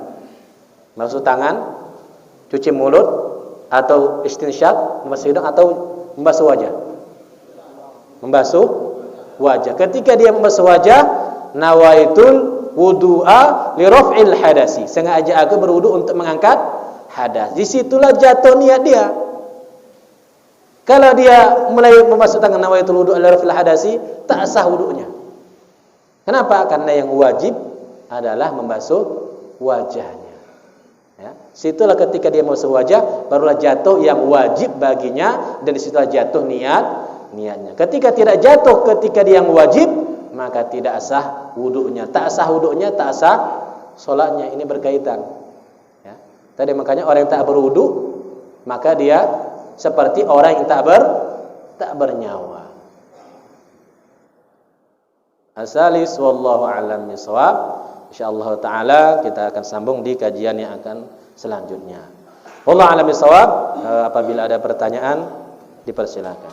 [SPEAKER 1] Membasuh tangan, cuci mulut, atau istinsyak, membasuh hidung, atau membasuh wajah. Membasuh wajah. Ketika dia membasuh wajah, nawaitul wudu'a li raf'il hadasi. Sengaja aku berwudu untuk mengangkat hadas. Disitulah jatuh niat dia. Kalau dia mulai membasuh tangan nawaitul wudu'a li raf'il hadasi, tak sah wudunya. Kenapa? Karena yang wajib adalah membasuh wajahnya. Ya, situlah ketika dia membasuh wajah barulah jatuh yang wajib baginya, dan disitulah jatuh niatnya. Ketika tidak jatuh ketika dia yang wajib, maka tidak sah wudunya. Tak sah wudunya, tak sah salatnya. Ini berkaitan. Ya. Tadi makanya orang yang tak berwudu, maka dia seperti orang yang tak bernyawa. Asalis wallahu a'lam bishawab. InsyaAllah ta'ala kita akan sambung di kajian yang akan selanjutnya. Wallahu a'lam bishawab. Apabila ada pertanyaan, dipersilakan.